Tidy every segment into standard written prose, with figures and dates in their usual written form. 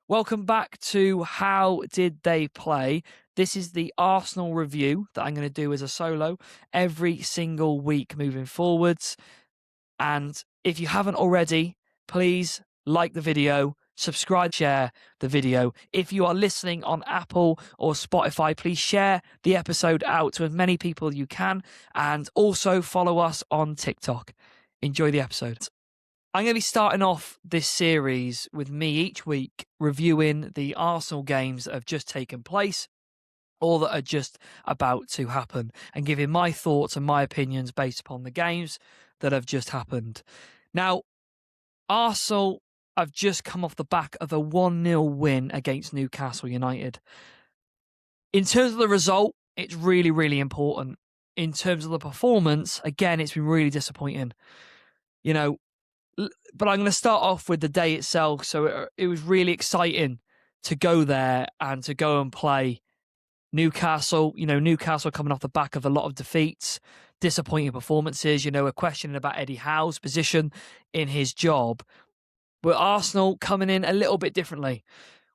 Welcome back to How Did They Play? This is the Arsenal review that I'm going to do as a solo every single week moving forwards. And if you haven't already, please like the video, subscribe, share the video. If you are listening on Apple or Spotify, please share the episode out to as many people as you can. And also follow us on TikTok. Enjoy the episode. I'm going to be starting off this series with me each week reviewing the Arsenal games that have just taken place or that are just about to happen and giving my thoughts and my opinions based upon the games that have just happened. Now, Arsenal have just come off the back of a 1-0 win against Newcastle United. In terms of the result, it's really, really important. In terms of the performance, again, it's been really disappointing. But I'm going to start off with the day itself. So it was really exciting to go there and to go and play Newcastle. Newcastle coming off the back of a lot of defeats, disappointing performances. A question about Eddie Howe's position in his job. But Arsenal coming in a little bit differently.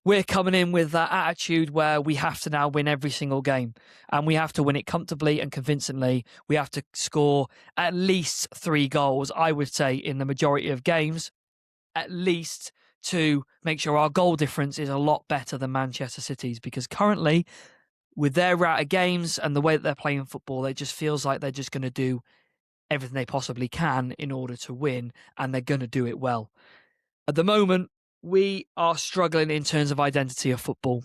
We're coming in with that attitude where we have to now win every single game and we have to win it comfortably and convincingly. We have to score at least 3 goals, I would say, in the majority of games, at least to make sure our goal difference is a lot better than Manchester City's, because currently with their route of games and the way that they're playing football, it just feels like they're just going to do everything they possibly can in order to win, and they're going to do it well. At the moment, we are struggling in terms of identity of football.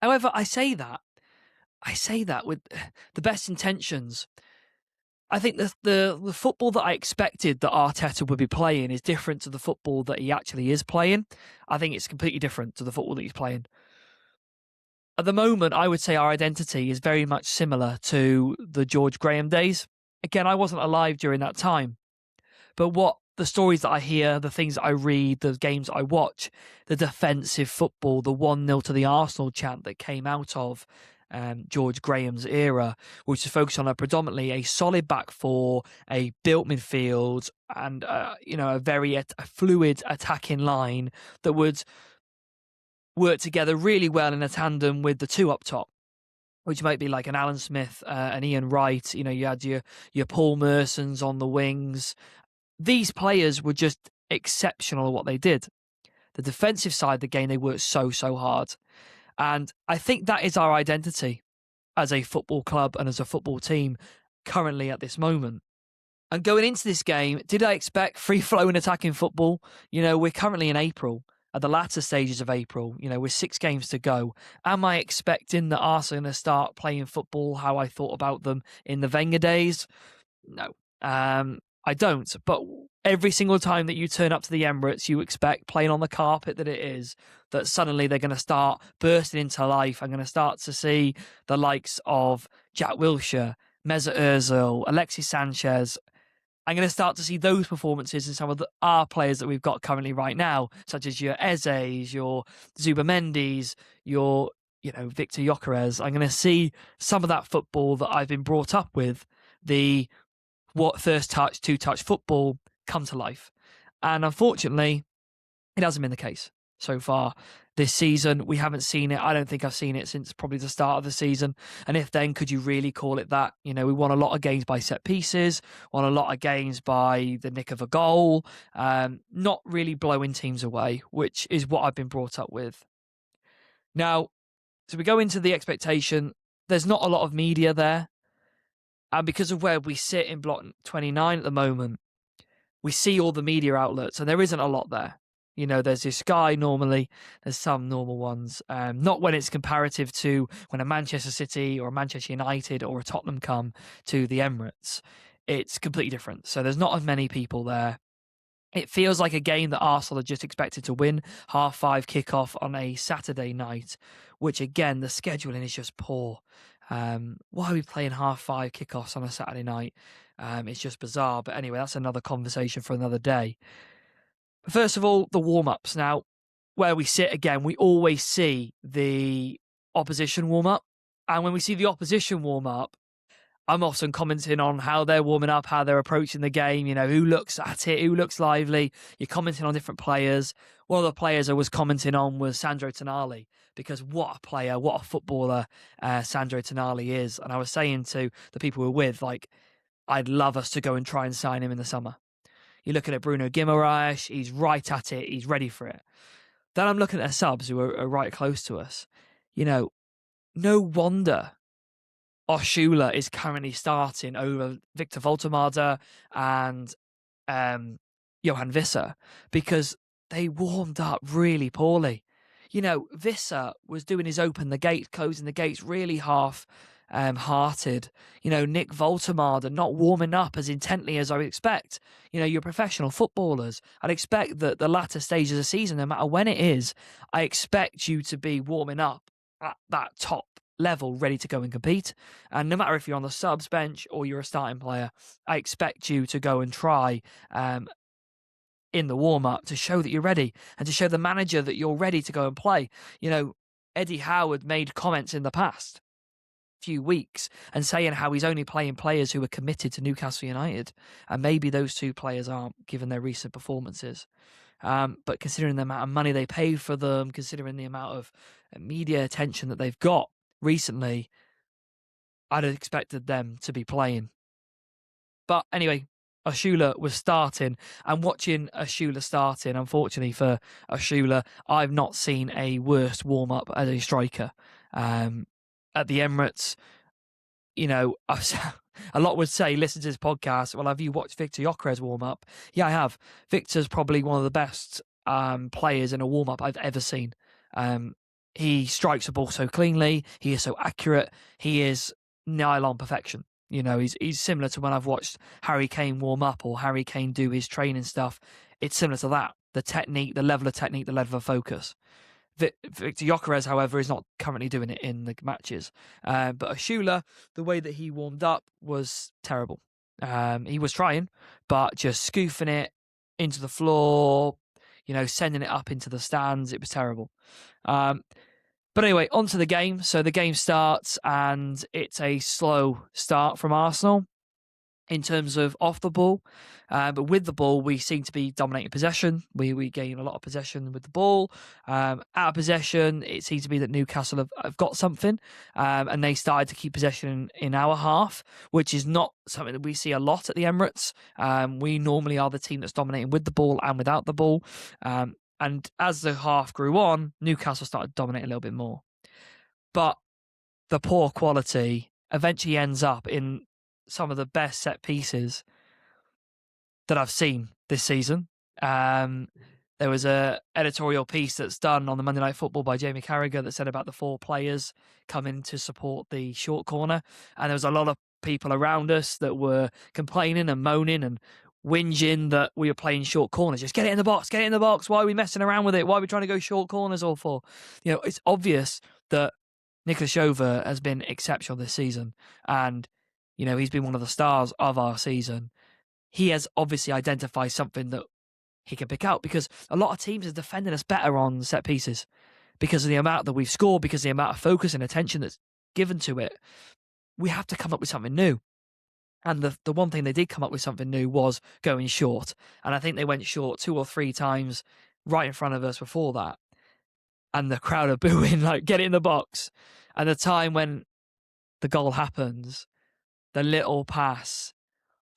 However, I say that with the best intentions. I think the football that I expected that Arteta would be playing is different to the football that he actually is playing. I think it's completely different to the football that he's playing. At the moment, I would say our identity is very much similar to the George Graham days. Again, I wasn't alive during that time. But what the stories that I hear, the things that I read, the games I watch, the defensive football, the 1-0 to the Arsenal chant that came out of George Graham's era, which is focused on predominantly a solid back four, a built midfield, and a very fluid attacking line that would work together really well in a tandem with the two up top, which might be like an Alan Smith and Ian Wright. You had your Paul Mersons on the wings. These players were just exceptional at what they did. The defensive side of the game, they worked so hard. And I think that is our identity as a football club and as a football team currently at this moment. And going into this game, did I expect free-flowing attacking football? We're currently in April, at the latter stages of April. With 6 games to go. Am I expecting that Arsenal are going to start playing football how I thought about them in the Wenger days? No. I don't, but every single time that you turn up to the Emirates, you expect, playing on the carpet that it is, that suddenly they're going to start bursting into life. I'm going to start to see the likes of Jack Wilshere, Mesut Ozil, Alexis Sanchez. I'm going to start to see those performances in some of our players that we've got currently right now, such as your Eze's, your Zubamendi's, your Victor Gyökeres. I'm going to see some of that football that I've been brought up with, what first touch, 2-touch football come to life. And unfortunately, it hasn't been the case so far this season. We haven't seen it. I don't think I've seen it since probably the start of the season. And if then, could you really call it that? We won a lot of games by set pieces, won a lot of games by the nick of a goal, not really blowing teams away, which is what I've been brought up with. Now, so we go into the expectation. There's not a lot of media there. And because of where we sit in Block 29 at the moment, we see all the media outlets, and there isn't a lot there. There's your Sky normally, there's some normal ones. Not when it's comparative to when a Manchester City or a Manchester United or a Tottenham come to the Emirates. It's completely different. So there's not as many people there. It feels like a game that Arsenal are just expected to win. 5:30 kickoff on a Saturday night, which again, the scheduling is just poor. Why are we playing 5:30 kickoffs on a Saturday night? It's just bizarre. But anyway, that's another conversation for another day. But first of all, the warm-ups. Now, where we sit again, we always see the opposition warm-up. And when we see the opposition warm-up, I'm often commenting on how they're warming up, how they're approaching the game, who looks at it, who looks lively. You're commenting on different players. one of the players I was commenting on was Sandro Tonali, because what a player, what a footballer Sandro Tonali is. And I was saying to the people we're with, like, I'd love us to go and try and sign him in the summer. You're looking at Bruno Guimaraes, he's right at it, he's ready for it. Then I'm looking at the subs who are right close to us. No wonder Oshula is currently starting over Victor Woltemade and Johan Wissa, because they warmed up really poorly. Wissa was doing his open the gates, closing the gates really half-hearted. Nick Woltemade not warming up as intently as I would expect. You're professional footballers. I'd expect that the latter stages of the season, no matter when it is, I expect you to be warming up at that top level, ready to go and compete. And no matter if you're on the subs bench or you're a starting player, I expect you to go and try in the warm-up to show that you're ready and to show the manager that you're ready to go and play. Eddie Howard made comments in the past few weeks and saying how he's only playing players who are committed to Newcastle United, and maybe those two players aren't, given their recent performances. But considering the amount of money they paid for them, considering the amount of media attention that they've got recently, I'd have expected them to be playing. But anyway, Oshula was starting, and watching Oshula starting, unfortunately for Oshula, I've not seen a worse warm-up as a striker. At the Emirates, a lot would say, listen to this podcast, well, have you watched Victor Gyökeres warm up? Yeah, I have. Victor's probably one of the best players in a warm-up I've ever seen. He strikes the ball so cleanly. He is so accurate. He is nylon perfection. He's similar to when I've watched Harry Kane warm up or Harry Kane do his training stuff. It's similar to that. The technique, the level of technique, the level of focus. Victor Gyökeres, however, is not currently doing it in the matches. But Oshula, the way that he warmed up was terrible. He was trying, but just scoofing it into the floor, sending it up into the stands. It was terrible. But anyway, on to the game. So the game starts, and it's a slow start from Arsenal in terms of off the ball. But with the ball, we seem to be dominating possession. We gain a lot of possession with the ball. Out of possession, it seems to be that Newcastle have got something, and they started to keep possession in our half, which is not something that we see a lot at the Emirates. We normally are the team that's dominating with the ball and without the ball. And as the half grew on, Newcastle started dominating a little bit more. But the poor quality eventually ends up in some of the best set pieces that I've seen this season. There was a editorial piece that's done on the Monday Night Football by Jamie Carragher that said about the 4 players coming to support the short corner. And there was a lot of people around us that were complaining and moaning and whinging that we were playing short corners. Just get it in the box, get it in the box. Why are we messing around with it? Why are we trying to go short corners all for? It's obvious that Nicolas Chauvet has been exceptional this season. And, he's been one of the stars of our season. He has obviously identified something that he can pick out, because a lot of teams are defending us better on set pieces because of the amount that we've scored, because of the amount of focus and attention that's given to it. We have to come up with something new. And the one thing they did come up with something new was going short. And I think they went short 2 or 3 times right in front of us before that. And the crowd are booing, like, get it in the box. And the time when the goal happens, the little pass,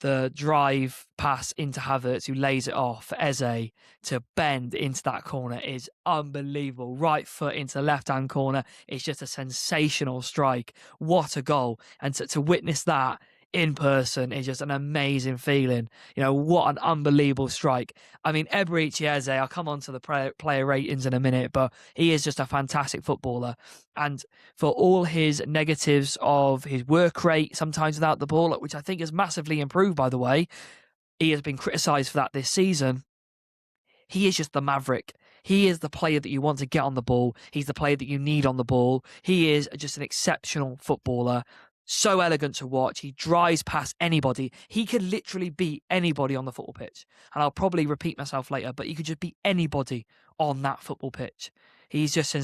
the drive pass into Havertz, who lays it off for Eze to bend into that corner, is unbelievable. Right foot into the left-hand corner. It's just a sensational strike. What a goal. And to witness that in person is just an amazing feeling. What an unbelievable strike. I mean, Eberechi Eze, I'll come on to the player ratings in a minute, but he is just a fantastic footballer. And for all his negatives of his work rate, sometimes without the ball, which I think has massively improved, by the way, he has been criticised for that this season. He is just the maverick. He is the player that you want to get on the ball. He's the player that you need on the ball. He is just an exceptional footballer. So elegant to watch. He drives past anybody. He could literally beat anybody on the football pitch. And I'll probably repeat myself later, but he could just beat anybody on that football pitch. He's just a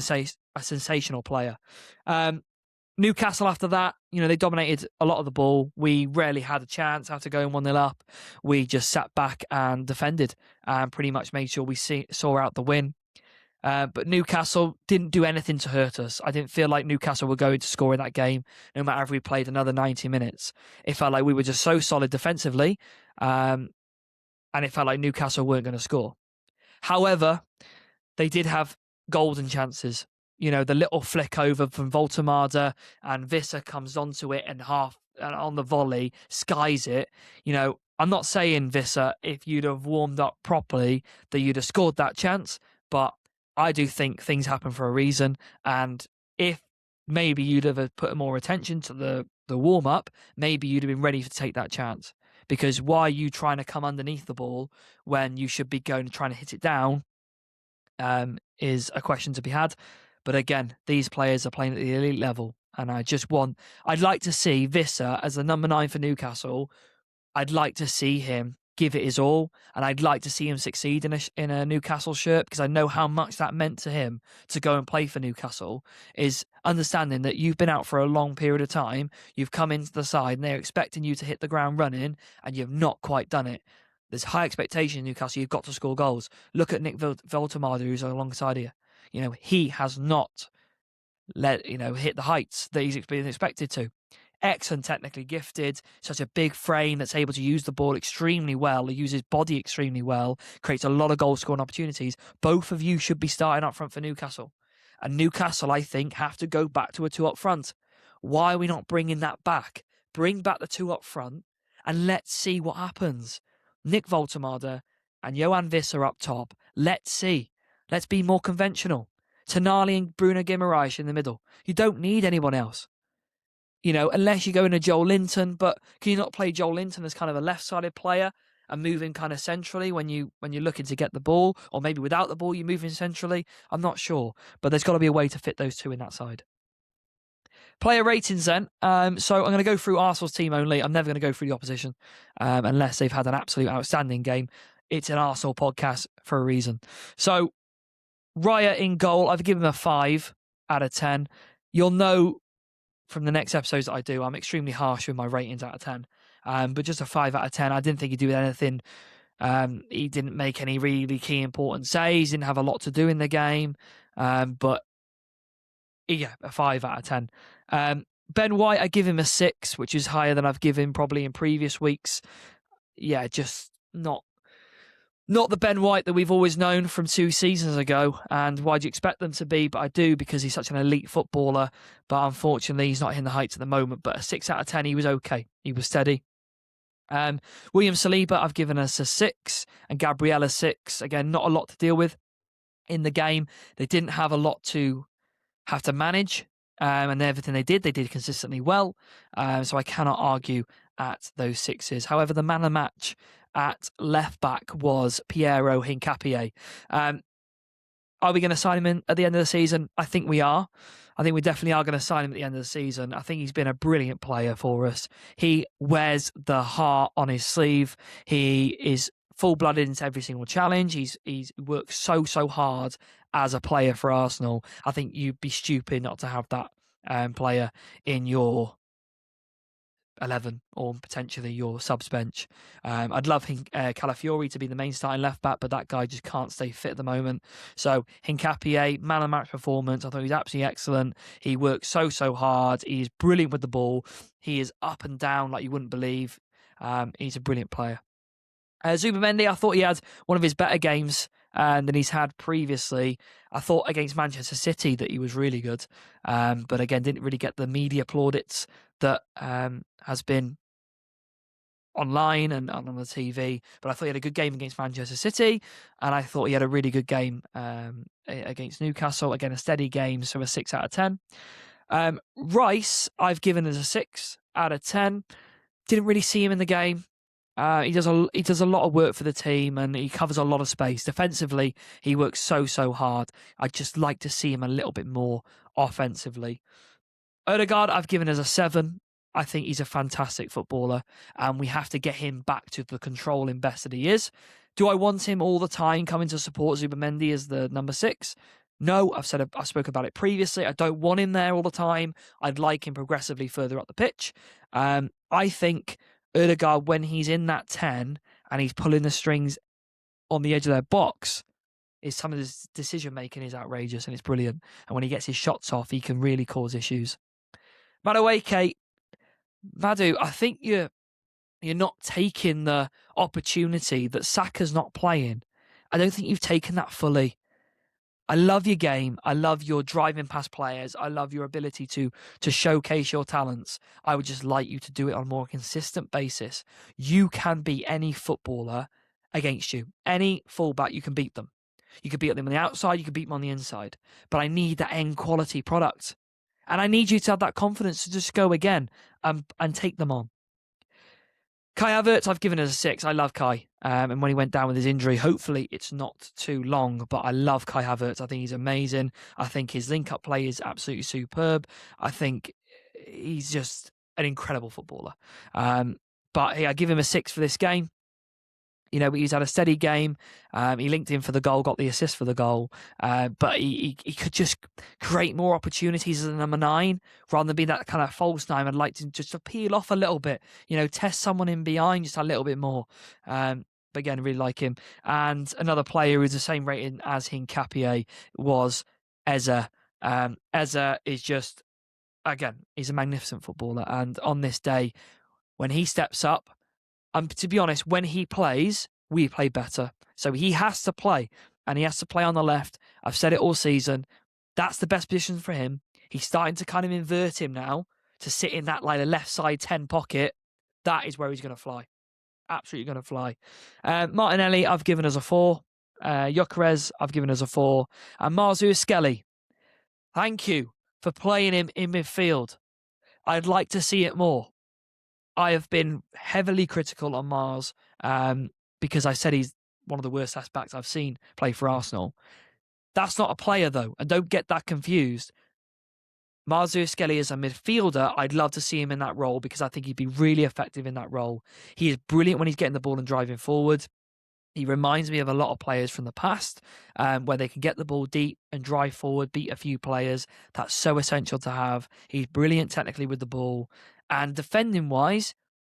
sensational player. Newcastle, after that, they dominated a lot of the ball. We rarely had a chance after going 1-0 up. We just sat back and defended and pretty much made sure we saw out the win. But Newcastle didn't do anything to hurt us. I didn't feel like Newcastle were going to score in that game, no matter if we played another 90 minutes. It felt like we were just so solid defensively, and it felt like Newcastle weren't going to score. However, they did have golden chances. You know, the little flick over from Woltemade, and Wissa comes onto it and on the volley, skies it. You know, I'm not saying, Wissa, if you'd have warmed up properly, that you'd have scored that chance, but I do think things happen for a reason. And if maybe you'd have put more attention to the warm-up, maybe you'd have been ready to take that chance. Because why are you trying to come underneath the ball when you should be going trying to hit it down? Is a question to be had. But again, these players are playing at the elite level, and I'd like to see Wissa as the number 9 for Newcastle. I'd like to see him give it his all, and I'd like to see him succeed in a Newcastle shirt, because I know how much that meant to him to go and play for Newcastle, is understanding that you've been out for a long period of time, you've come into the side, and they're expecting you to hit the ground running, and you've not quite done it. There's high expectation in Newcastle. You've got to score goals. Look at Nick Woltemade, who's alongside you. You know, he has not hit the heights that he's been expected to. Excellent, technically gifted, such a big frame that's able to use the ball extremely well, uses body extremely well, creates a lot of goal scoring opportunities. Both of you should be starting up front for Newcastle. And Newcastle, I think, have to go back to a 2 up front. Why are we not bringing that back? Bring back the 2 up front and let's see what happens. Nick Woltemade and Yoane Wissa up top. Let's see. Let's be more conventional. Tonali and Bruno Guimaraes in the middle. You don't need anyone else. You know, unless you go into Joel Linton, but can you not play Joel Linton as kind of a left-sided player and move him kind of centrally when you're looking to get the ball, or maybe without the ball you move him centrally? I'm not sure, but there's got to be a way to fit those two in that side. Player ratings then. So I'm going to go through Arsenal's team only. I'm never going to go through the opposition unless they've had an absolute outstanding game. It's an Arsenal podcast for a reason. So Raya in goal, I've given him a 5 out of 10. You'll know from the next episodes that I do, I'm extremely harsh with my ratings out of 10. But just a 5 out of 10. I didn't think he'd do anything. He didn't make any really key important saves. Didn't have a lot to do in the game. But yeah, a 5 out of 10. Ben White, I give him a 6, which is higher than I've given probably in previous weeks. Yeah, just not the Ben White that we've always known from 2 seasons ago. And why do you expect them to be? But I do, because he's such an elite footballer. But unfortunately, he's not hitting the heights at the moment. But a 6 out of 10, he was okay. He was steady. William Saliba, I've given us a 6. And Gabriel a 6. Again, not a lot to deal with in the game. They didn't have a lot to have to manage. And everything they did consistently well. So I cannot argue at those 6s. However, the man of the match at left back was Piero Hincapie. Are we going to sign him in at the end of the season? I think we are. I think we definitely are going to sign him at the end of the season. I think he's been a brilliant player for us. He wears the heart on his sleeve. He is full-blooded into every single challenge. He's worked so hard as a player for Arsenal. I think you'd be stupid not to have that player in your 11 or potentially your subs bench. I'd love Calafiori to be the main starting left back, but that guy just can't stay fit at the moment. So Hincapie, man of match performance. I thought he was absolutely excellent. He works so hard. He's brilliant with the ball. He is up and down like you wouldn't believe. He's a brilliant player. Zubimendi, I thought he had one of his better games than he's had previously. I thought against Manchester City that he was really good, but again, didn't really get the media plaudits that has been online and on the TV. But I thought he had a good game against Manchester City, and I thought he had a really good game against Newcastle. Again, a steady game, so a 6 out of 10. Rice, I've given as a 6 out of 10. Didn't really see him in the game. He does a lot of work for the team, and he covers a lot of space. Defensively, he works so hard. I'd just like to see him a little bit more offensively. Odegaard, I've given as a 7. I think he's a fantastic footballer, and we have to get him back to the controlling best that he is. Do I want him all the time coming to support Zubimendi as the number 6? No, I spoke about it previously. I don't want him there all the time. I'd like him progressively further up the pitch. I think Odegaard, when he's in that 10 and he's pulling the strings on the edge of their box, some of his decision making is outrageous and it's brilliant. And when he gets his shots off, he can really cause issues. Madueke, Madu, I think you're not taking the opportunity that Saka's not playing. I don't think you've taken that fully. I love your game. I love your driving past players. I love your ability to showcase your talents. I would just like you to do it on a more consistent basis. You can beat any footballer against you. Any fullback, you can beat them. You can beat them on the outside, you can beat them on the inside. But I need that end quality product. And I need you to have that confidence to just go again and take them on. Kai Havertz, I've given as a 6. I love Kai. And when he went down with his injury, hopefully it's not too long, but I love Kai Havertz. I think he's amazing. I think his link-up play is absolutely superb. I think he's just an incredible footballer. But I give him a 6 for this game. You know, he's had a steady game. He linked in for the goal, got the assist for the goal. But he could just create more opportunities as a number 9 rather than being that kind of false 9. I'd like to just peel off a little bit, you know, test someone in behind just a little bit more. But again, really like him. And another player who's the same rating as Hincapie was Eza. Eza is just, again, he's a magnificent footballer. And on this day, when he steps up, to be honest, when he plays, we play better. So he has to play, and he has to play on the left. I've said it all season. That's the best position for him. He's starting to kind of invert him now to sit in that like a left side 10 pocket. That is where he's going to fly. Absolutely going to fly. Martinelli, I've given as a 4. Gyökeres, I've given as a 4. And Mazuaskeli, thank you for playing him in midfield. I'd like to see it more. I have been heavily critical on Mars because I said he's one of the worst backs I've seen play for Arsenal. That's not a player, though, and don't get that confused. Mazuaskeli is a midfielder. I'd love to see him in that role because I think he'd be really effective in that role. He is brilliant when he's getting the ball and driving forward. He reminds me of a lot of players from the past where they can get the ball deep and drive forward, beat a few players. That's so essential to have. He's brilliant technically with the ball. And defending-wise,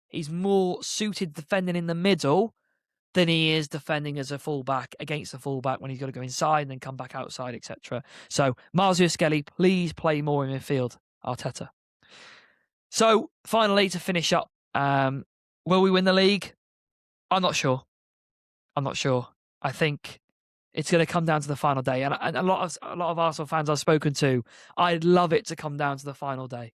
he's more suited defending in the middle than he is defending as a fullback against a fullback when he's got to go inside and then come back outside, etc. So, Mazuaskeli, please play more in midfield, Arteta. So, finally, to finish up, will we win the league? I'm not sure. I think it's going to come down to the final day. And a lot of Arsenal fans I've spoken to, I'd love it to come down to the final day.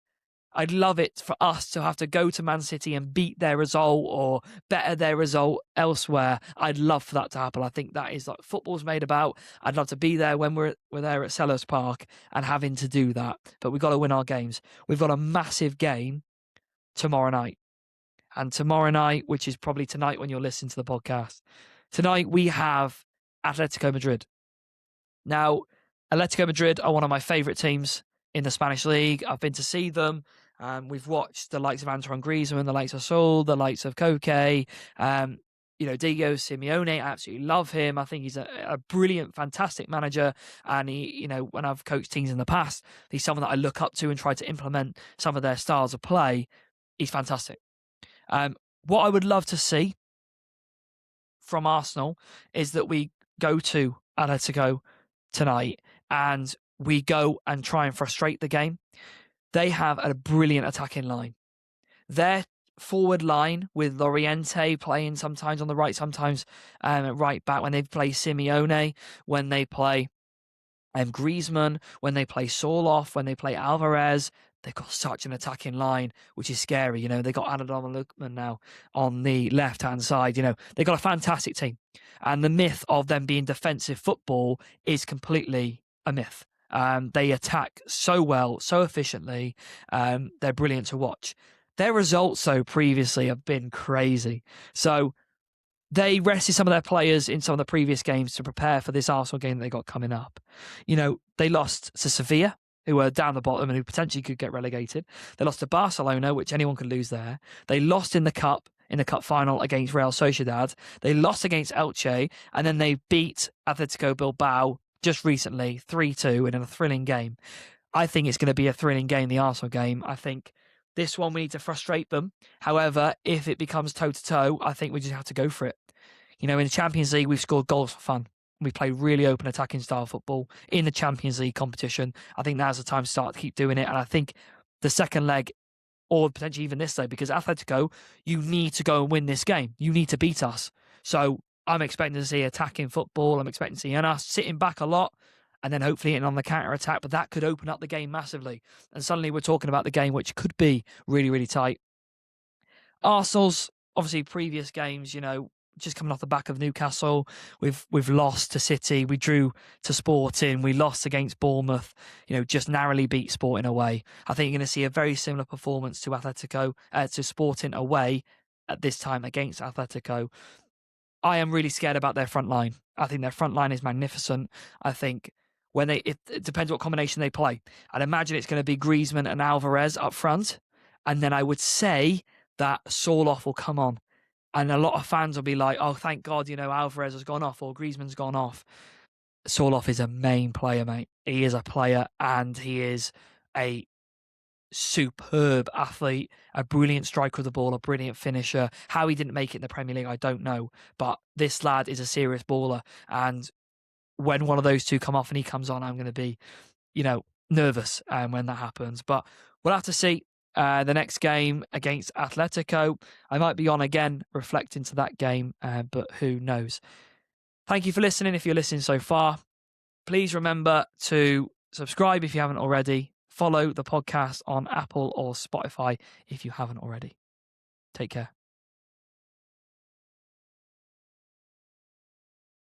I'd love it for us to have to go to Man City and beat their result or better their result elsewhere. I'd love for that to happen. I think that is what football's made about. I'd love to be there when we're there at Selhurst Park and having to do that. But we've got to win our games. We've got a massive game tomorrow night. And tomorrow night, which is probably tonight when you're listening to the podcast, tonight we have Atletico Madrid. Now, Atletico Madrid are one of my favourite teams in the Spanish league. I've been to see them. We've watched the likes of Antoine Griezmann, the likes of Saul, the likes of Koke, Diego Simeone. I absolutely love him. I think he's a brilliant, fantastic manager. And he, when I've coached teams in the past, he's someone that I look up to and try to implement some of their styles of play. He's fantastic. What I would love to see from Arsenal is that we go to Atletico tonight and we go and try and frustrate the game. They have a brilliant attacking line. Their forward line with Loriente playing sometimes on the right, sometimes at right back, when they play Simeone, when they play Griezmann, when they play Soloff, when they play Alvarez, they've got such an attacking line, which is scary. They got Adama Lukman now on the left-hand side. They've got a fantastic team. And the myth of them being defensive football is completely a myth. They attack so well, so efficiently. They're brilliant to watch. Their results, though, previously have been crazy. So they rested some of their players in some of the previous games to prepare for this Arsenal game that they got coming up. They lost to Sevilla, who were down the bottom and who potentially could get relegated. They lost to Barcelona, which anyone could lose there. They lost in the cup final against Real Sociedad. They lost against Elche, and then they beat Atletico Bilbao just recently, 3-2 in a thrilling game. I think it's going to be a thrilling game, the Arsenal game. I think this one we need to frustrate them. However, if it becomes toe-to-toe, I think we just have to go for it. In the Champions League, we've scored goals for fun. We play really open attacking style football in the Champions League competition. I think now's the time to start to keep doing it. And I think the second leg, or potentially even this leg, because Atletico, you need to go and win this game. You need to beat us. So I'm expecting to see attacking football. I'm expecting to see us sitting back a lot and then hopefully hitting on the counter-attack. But that could open up the game massively. And suddenly we're talking about the game, which could be really, really tight. Arsenal's, obviously, previous games, just coming off the back of Newcastle, we've lost to City, we drew to Sporting, we lost against Bournemouth, just narrowly beat Sporting away. I think you're going to see a very similar performance to to Sporting away at this time against Atletico. I am really scared about their front line. I think their front line is magnificent. I think it depends what combination they play. I'd imagine it's going to be Griezmann and Alvarez up front, and then I would say that Sorloth will come on. And a lot of fans will be like, oh, thank God, Alvarez has gone off or Griezmann's gone off. Sorloth is a main player, mate. He is a player and he is a superb athlete, a brilliant striker of the ball, a brilliant finisher. How he didn't make it in the Premier League, I don't know. But this lad is a serious baller. And when one of those two come off and he comes on, I'm going to be, nervous when that happens. But we'll have to see. The next game against Atletico, I might be on again reflecting to that game, but who knows. Thank you for listening. If you're listening so far, please remember to subscribe if you haven't already. Follow the podcast on Apple or Spotify if you haven't already. Take care.